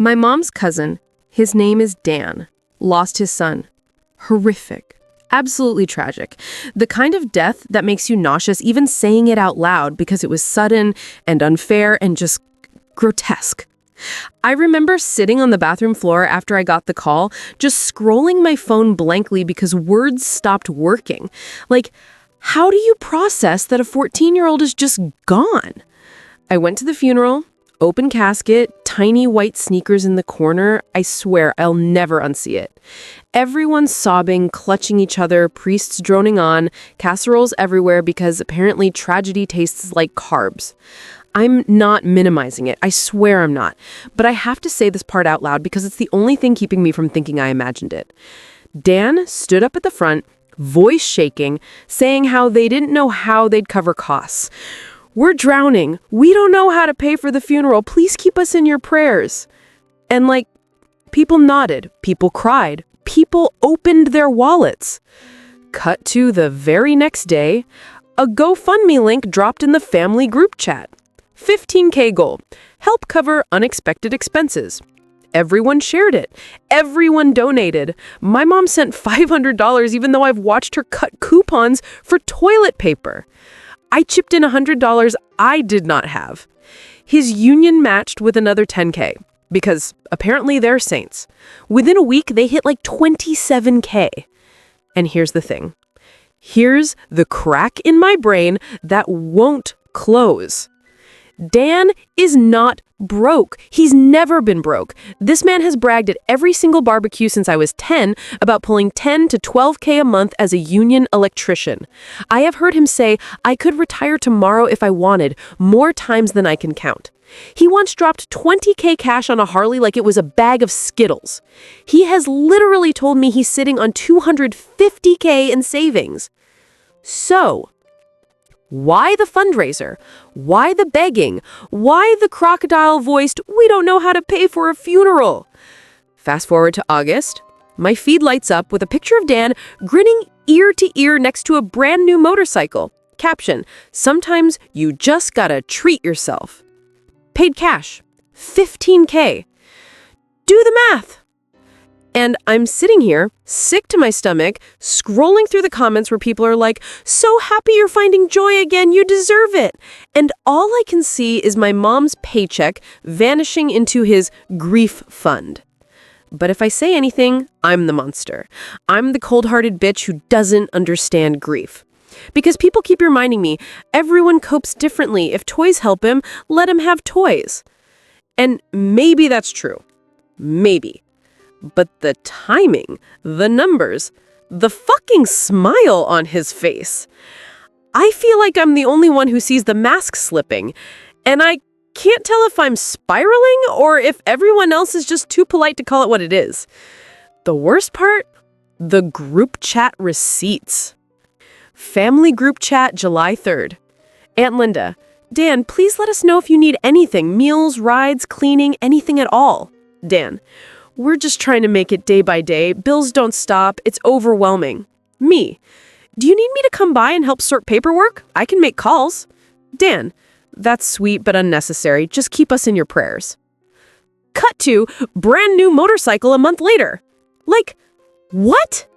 My mom's cousin, his name is Dan, lost his son. Horrific. Absolutely tragic. The kind of death that makes you nauseous even saying it out loud because it was sudden and unfair and just grotesque. I remember sitting on the bathroom floor after I got the call, just scrolling my phone blankly because words stopped working. Like, how do you process that a 14-year-old is just gone? I went to the funeral, open casket, tiny white sneakers in the corner. I swear I'll never unsee it. Everyone sobbing, clutching each other, priests droning on, casseroles everywhere because apparently tragedy tastes like carbs. I'm not minimizing it. I swear I'm not. But I have to say this part out loud because it's the only thing keeping me from thinking I imagined it. Dan stood up at the front, voice shaking, saying how they didn't know how they'd cover costs. "We're drowning. We don't know how to pay for the funeral. Please keep us in your prayers." And people nodded, people cried, people opened their wallets. Cut to the very next day, a GoFundMe link dropped in the family group chat. $15K goal. Help cover unexpected expenses. Everyone shared it. Everyone donated. My mom sent $500 even though I've watched her cut coupons for toilet paper. I chipped in $100 I did not have. His union matched with another $10K because apparently they're saints. Within a week, they hit $27K. And here's the thing. Here's the crack in my brain that won't close. Dan is not broke. He's never been broke. This man has bragged at every single barbecue since I was 10 about pulling 10 to 12K a month as a union electrician. I have heard him say, I could retire tomorrow if I wanted, more times than I can count. He once dropped 20K cash on a Harley like it was a bag of Skittles. He has literally told me he's sitting on 250K in savings. So, why the fundraiser? Why the begging? Why the crocodile-voiced, we don't know how to pay for a funeral? Fast forward to August. My feed lights up with a picture of Dan grinning ear to ear next to a brand new motorcycle. Caption, sometimes you just gotta treat yourself. Paid cash, $15K. Do the math. And I'm sitting here, sick to my stomach, scrolling through the comments where people are like, so happy you're finding joy again, you deserve it. And all I can see is my mom's paycheck vanishing into his grief fund. But if I say anything, I'm the monster. I'm the cold-hearted bitch who doesn't understand grief. Because people keep reminding me, everyone copes differently. If toys help him, let him have toys. And maybe that's true. Maybe. But the timing, the numbers, the fucking smile on his face. I feel like I'm the only one who sees the mask slipping, and I can't tell if I'm spiraling or if everyone else is just too polite to call it what it is. The worst part? The group chat receipts. Family group chat, July 3rd. Aunt Linda, Dan, please let us know if you need anything, meals, rides, cleaning, anything at all. Dan, we're just trying to make it day by day. Bills don't stop. It's overwhelming. Me. Do you need me to come by and help sort paperwork? I can make calls. Dan. That's sweet but unnecessary. Just keep us in your prayers. Cut to brand new motorcycle a month later. What?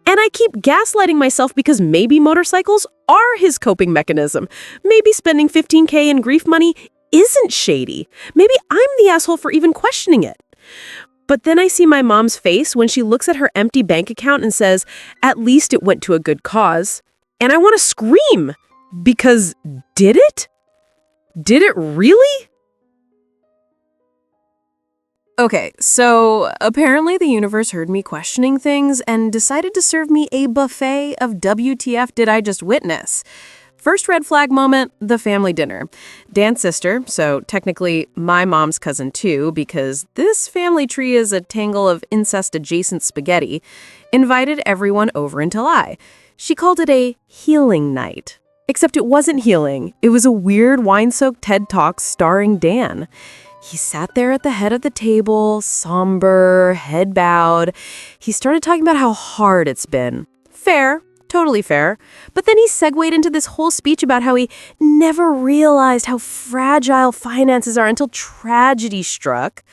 And I keep gaslighting myself because maybe motorcycles are his coping mechanism. Maybe spending $15K in grief money isn't shady. Maybe I'm the asshole for even questioning it. But then I see my mom's face when she looks at her empty bank account and says, at least it went to a good cause. And I want to scream. Because did it? Did it really? Okay, so apparently the universe heard me questioning things and decided to serve me a buffet of WTF did I just witness. First red flag moment, the family dinner. Dan's sister, so technically my mom's cousin too, because this family tree is a tangle of incest-adjacent spaghetti, invited everyone over until she called it a healing night. Except it wasn't healing. It was a weird wine-soaked TED Talk starring Dan. He sat there at the head of the table, somber, head bowed. He started talking about how hard it's been. Fair. Totally fair. But then he segued into this whole speech about how he never realized how fragile finances are until tragedy struck.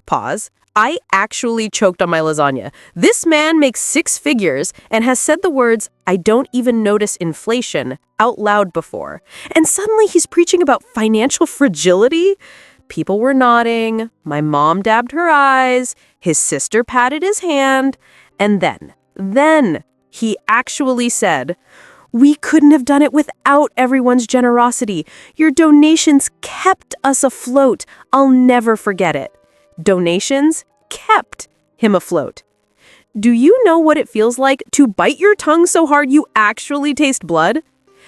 Pause. I actually choked on my lasagna. This man makes six figures and has said the words, "I don't even notice inflation," out loud before. And suddenly he's preaching about financial fragility. People were nodding. My mom dabbed her eyes. His sister patted his hand. And then he actually said, "We couldn't have done it without everyone's generosity. Your donations kept us afloat. I'll never forget it." Donations kept him afloat. Do you know what it feels like to bite your tongue so hard you actually taste blood?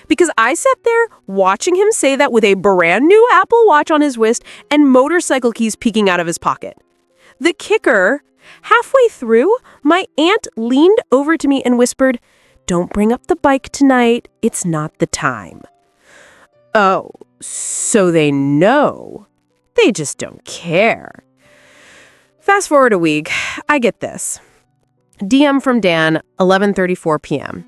Because I sat there watching him say that with a brand new Apple Watch on his wrist and motorcycle keys peeking out of his pocket. The kicker, halfway through, my aunt leaned over to me and whispered, "Don't bring up the bike tonight. It's not the time." Oh, so they know. They just don't care. Fast forward a week, I get this. DM from Dan, 11:34 p.m.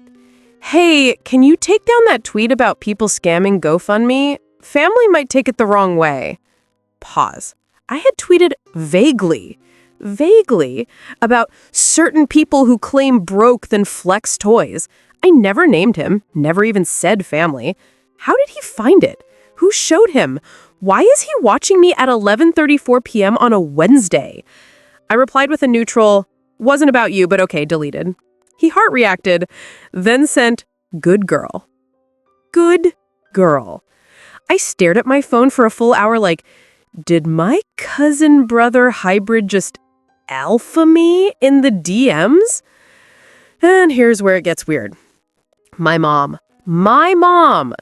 "Hey, can you take down that tweet about people scamming GoFundMe? Family might take it the wrong way." Pause. I had tweeted vaguely about certain people who claim broke then flex toys. I never named him, never even said family. How did he find it? Who showed him? Why is he watching me at 11:34 p.m. on a Wednesday? I replied with a neutral, "Wasn't about you, but okay," deleted. He heart reacted, then sent, "Good girl." Good girl. I stared at my phone for a full hour like, did my cousin-brother hybrid just alpha me in the DMs? And here's where it gets weird. My mom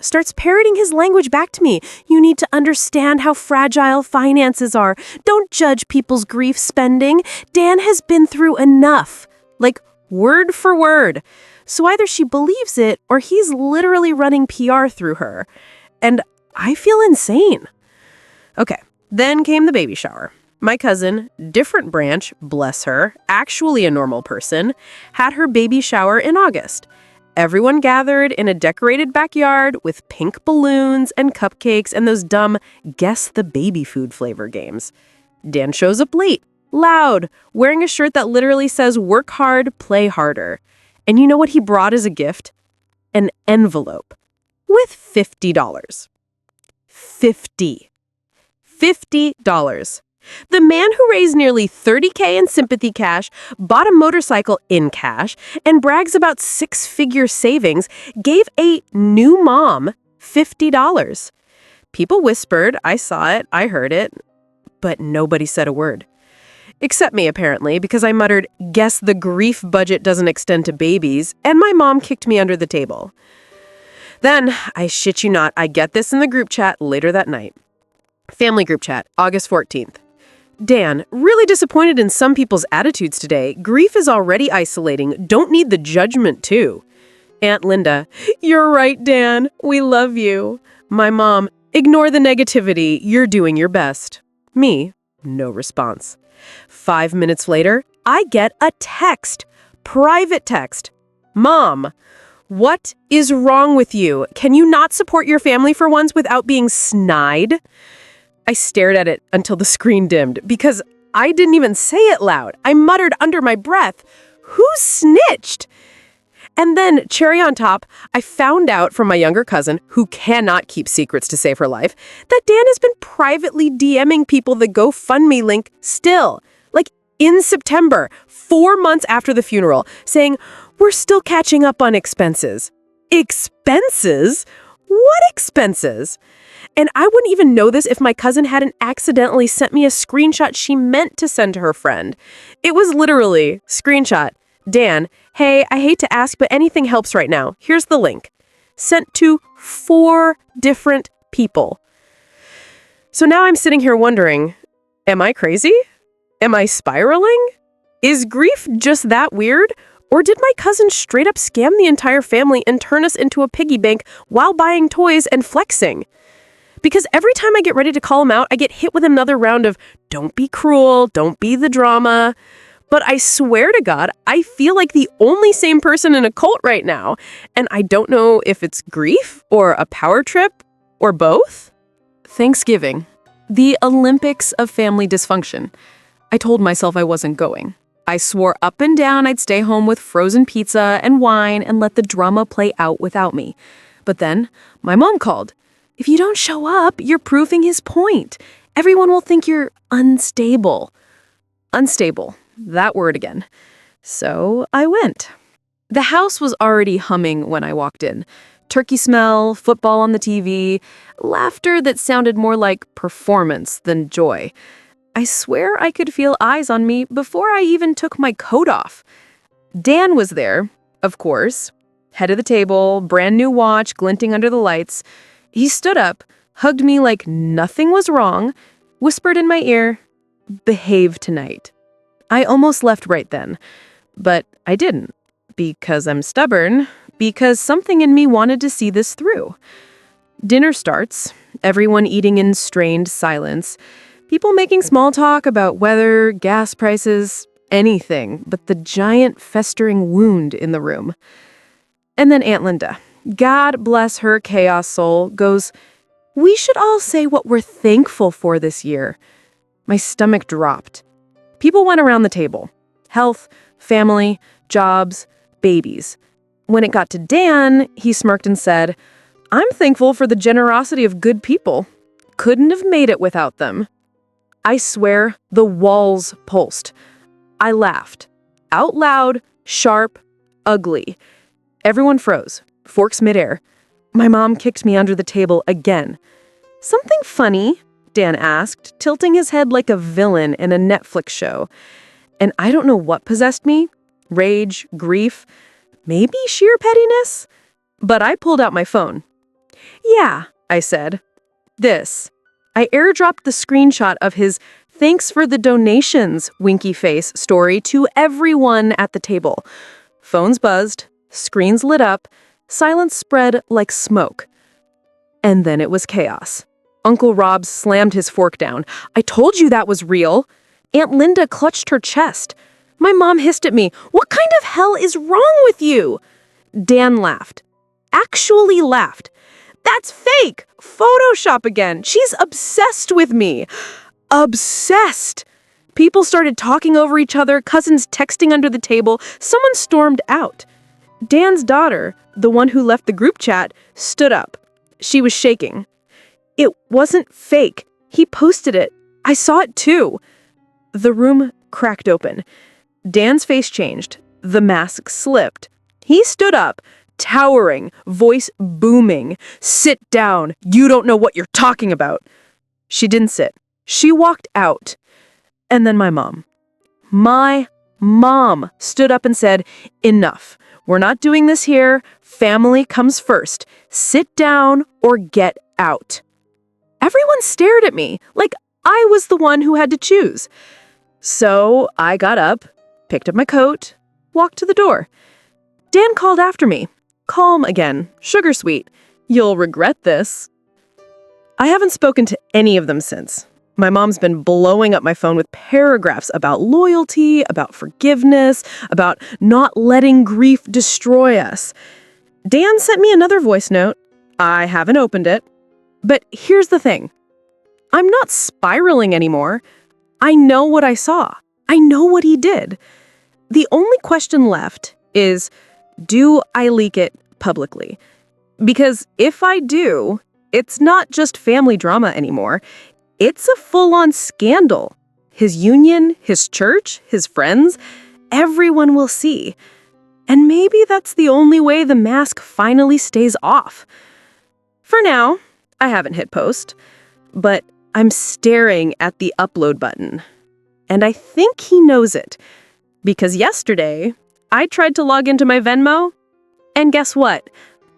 starts parroting his language back to me. "You need to understand how fragile finances are. Don't judge people's grief spending. Dan has been through enough." Like, word for word. So either she believes it or he's literally running PR through her. And I feel insane. Okay, then came the baby shower. My cousin, different branch, bless her, actually a normal person, had her baby shower in August. Everyone gathered in a decorated backyard with pink balloons and cupcakes and those dumb guess the baby food flavor games. Dan shows up late, loud, wearing a shirt that literally says "Work hard, play harder." And you know what he brought as a gift? An envelope with $50. $50. The man who raised nearly $30K in sympathy cash, bought a motorcycle in cash, and brags about six-figure savings, gave a new mom $50. People whispered, I saw it, I heard it, but nobody said a word. Except me, apparently, because I muttered, "Guess the grief budget doesn't extend to babies," and my mom kicked me under the table. Then, I shit you not, I get this in the group chat later that night. Family group chat, August 14th. "Dan, really disappointed in some people's attitudes today. Grief is already isolating. Don't need the judgment, too." Aunt Linda, "You're right, Dan. We love you." My mom, "Ignore the negativity. You're doing your best." Me, no response. 5 minutes later, I get a text. Private text. "Mom, what is wrong with you? Can you not support your family for once without being snide?" I stared at it until the screen dimmed because I didn't even say it loud. I muttered under my breath, "Who snitched?" And then, cherry on top, I found out from my younger cousin, who cannot keep secrets to save her life, that Dan has been privately DMing people the GoFundMe link still. Like in September, 4 months after the funeral, saying, "We're still catching up on expenses." Expenses? What expenses? And I wouldn't even know this if my cousin hadn't accidentally sent me a screenshot she meant to send to her friend. It was literally, screenshot, "Dan, hey, I hate to ask, but anything helps right now. Here's the link." Sent to 4 different people. So now I'm sitting here wondering, am I crazy? Am I spiraling? Is grief just that weird? Or did my cousin straight up scam the entire family and turn us into a piggy bank while buying toys and flexing? Because every time I get ready to call him out, I get hit with another round of, "Don't be cruel, don't be the drama." But I swear to God, I feel like the only sane person in a cult right now. And I don't know if it's grief or a power trip or both. Thanksgiving, the Olympics of family dysfunction. I told myself I wasn't going. I swore up and down I'd stay home with frozen pizza and wine and let the drama play out without me. But then, my mom called. If you don't show up, you're proving his point. Everyone will think you're unstable. Unstable. That word again. So I went. The house was already humming when I walked in. Turkey smell, football on the TV, laughter that sounded more like performance than joy. I swear I could feel eyes on me before I even took my coat off. Dan was there, of course. Head of the table, brand new watch glinting under the lights. He stood up, hugged me like nothing was wrong, whispered in my ear, "Behave tonight." I almost left right then, but I didn't. Because I'm stubborn, because something in me wanted to see this through. Dinner starts, everyone eating in strained silence, people making small talk about weather, gas prices, anything but the giant festering wound in the room. And then Aunt Linda, God bless her chaos soul, goes, "We should all say what we're thankful for this year." My stomach dropped. People went around the table. Health, family, jobs, babies. When it got to Dan, he smirked and said, "I'm thankful for the generosity of good people. Couldn't have made it without them." I swear, the walls pulsed. I laughed. Out loud, sharp, ugly. Everyone froze, forks midair. My mom kicked me under the table again. "Something funny?" Dan asked, tilting his head like a villain in a Netflix show. And I don't know what possessed me. Rage, grief, maybe sheer pettiness? But I pulled out my phone. "Yeah," I said. "This." I airdropped the screenshot of his "thanks for the donations" winky face story to everyone at the table. Phones buzzed, screens lit up, silence spread like smoke. And then it was chaos. Uncle Rob slammed his fork down. "I told you that was real." Aunt Linda clutched her chest. My mom hissed at me, "What kind of hell is wrong with you?" Dan laughed. Actually laughed. "That's fake! Photoshop again! She's obsessed with me!" Obsessed! People started talking over each other, cousins texting under the table. Someone stormed out. Dan's daughter, the one who left the group chat, stood up. She was shaking. "It wasn't fake. He posted it. I saw it too." The room cracked open. Dan's face changed. The mask slipped. He stood up, towering, voice booming. "Sit down. You don't know what you're talking about." She didn't sit. She walked out. And then my mom. My mom stood up and said, "Enough. We're not doing this here. Family comes first. Sit down or get out." Everyone stared at me like I was the one who had to choose. So I got up, picked up my coat, walked to the door. Dan called after me. Calm again, sugar sweet. "You'll regret this." I haven't spoken to any of them since. My mom's been blowing up my phone with paragraphs about loyalty, about forgiveness, about not letting grief destroy us. Dan sent me another voice note. I haven't opened it. But here's the thing. I'm not spiraling anymore. I know what I saw. I know what he did. The only question left is, do I leak it publicly? Because if I do, it's not just family drama anymore. It's a full-on scandal. His union, his church, his friends, everyone will see. And maybe that's the only way the mask finally stays off. For now, I haven't hit post, but I'm staring at the upload button. And I think he knows it. Because yesterday, I tried to log into my Venmo, and guess what?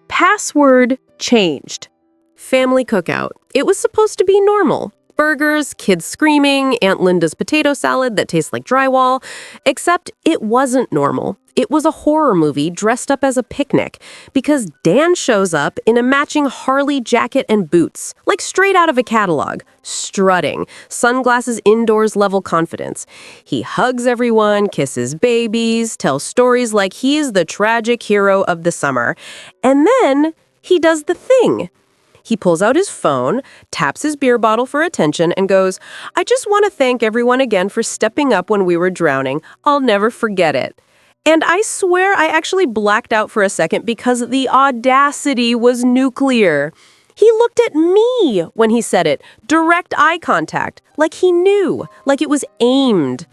Password changed. Family cookout. It was supposed to be normal. Burgers, kids screaming, Aunt Linda's potato salad that tastes like drywall. Except it wasn't normal. It was a horror movie dressed up as a picnic because Dan shows up in a matching Harley jacket and boots, like straight out of a catalog, strutting, sunglasses indoors level confidence. He hugs everyone, kisses babies, tells stories like he is the tragic hero of the summer. And then he does the thing. He pulls out his phone, taps his beer bottle for attention, and goes, "I just want to thank everyone again for stepping up when we were drowning. I'll never forget it." And I swear I actually blacked out for a second because the audacity was nuclear. He looked at me when he said it, direct eye contact, like he knew, like it was aimed.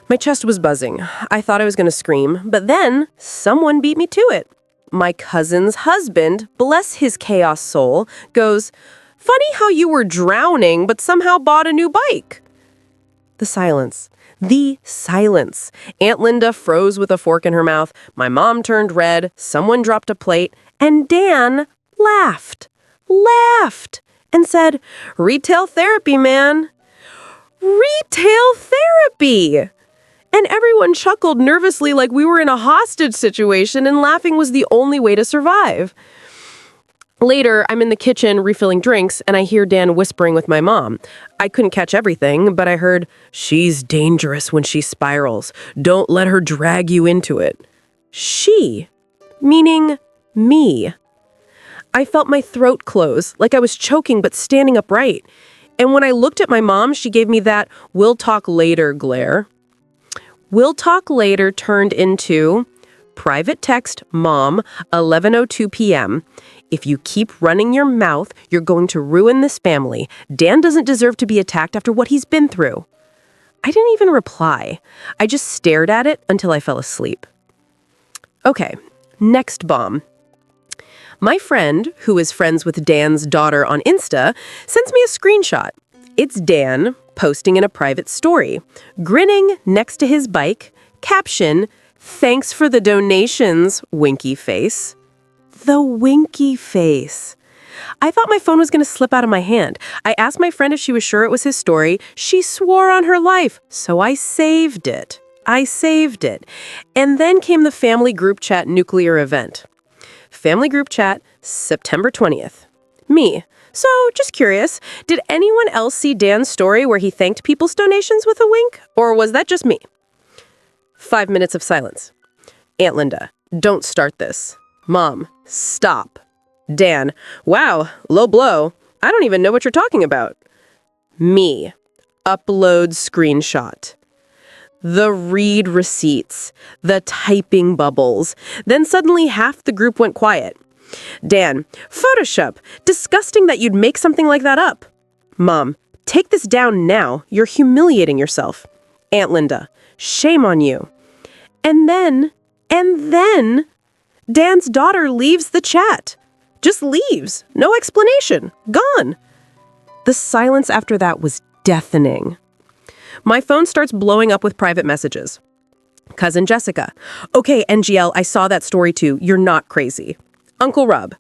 My chest was buzzing. I thought I was going to scream, but then someone beat me to it. My cousin's husband, bless his chaos soul, goes, "Funny how you were drowning, but somehow bought a new bike." The silence. The silence. Aunt Linda froze with a fork in her mouth. My mom turned red. Someone dropped a plate. And Dan laughed, and said, "Retail therapy, man." Retail therapy! And everyone chuckled nervously like we were in a hostage situation and laughing was the only way to survive. Later, I'm in the kitchen refilling drinks, and I hear Dan whispering with my mom. I couldn't catch everything, but I heard, "She's dangerous when she spirals. Don't let her drag you into it." She, meaning me. I felt my throat close, like I was choking but standing upright. And when I looked at my mom, she gave me that "we'll talk later" glare. "We'll talk later" turned into private text, Mom, 11:02 p.m. "If you keep running your mouth, you're going to ruin this family. Dan doesn't deserve to be attacked after what he's been through." I didn't even reply. I just stared at it until I fell asleep. Okay, next bomb. My friend, who is friends with Dan's daughter on Insta, sends me a screenshot. It's Dan posting in a private story, grinning next to his bike, caption, "Thanks for the donations, winky face." The winky face. I thought my phone was going to slip out of my hand. I asked my friend if she was sure it was his story. She swore on her life, so I saved it. And then came the family group chat nuclear event. Family group chat, September 20th. Me. So, just curious, did anyone else see Dan's story where he thanked people's donations with a wink? Or was that just me? 5 minutes of silence. Aunt Linda, "Don't start this." Mom, "Stop." Dan, "Wow, low blow. I don't even know what you're talking about." Me, upload screenshot. The read receipts, the typing bubbles. Then suddenly half the group went quiet. Dan, "Photoshop. Disgusting that you'd make something like that up." Mom, "Take this down now. You're humiliating yourself." Aunt Linda, "Shame on you." And then, Dan's daughter leaves the chat. Just leaves. No explanation. Gone. The silence after that was deafening. My phone starts blowing up with private messages. Cousin Jessica, "Okay, NGL, I saw that story too. You're not crazy." Uncle Rob,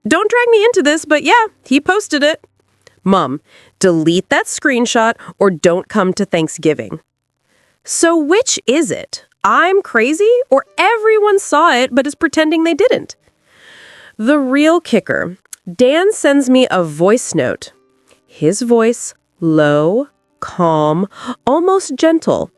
"Don't drag me into this, but yeah, he posted it." Mom, "Delete that screenshot or don't come to Thanksgiving." So which is it? I'm crazy or everyone saw it but is pretending they didn't? The real kicker, Dan sends me a voice note. His voice, low, calm, almost gentle.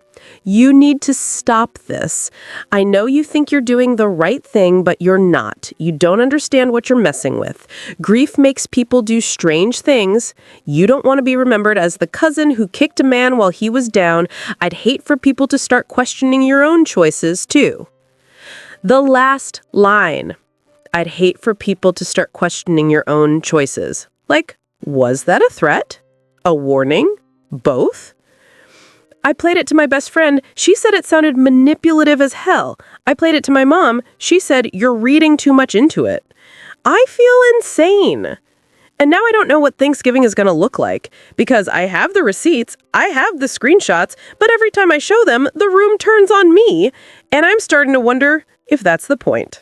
"You need to stop this. I know you think you're doing the right thing, but you're not. You don't understand what you're messing with. Grief makes people do strange things. You don't want to be remembered as the cousin who kicked a man while he was down. I'd hate for people to start questioning your own choices, too." The last line. I'd hate for people to start questioning your own choices. Like, was that a threat? A warning? Both? I played it to my best friend. She said it sounded manipulative as hell. I played it to my mom. She said, "You're reading too much into it." I feel insane. And now I don't know what Thanksgiving is going to look like, because I have the receipts, I have the screenshots, but every time I show them, the room turns on me, and I'm starting to wonder if that's the point.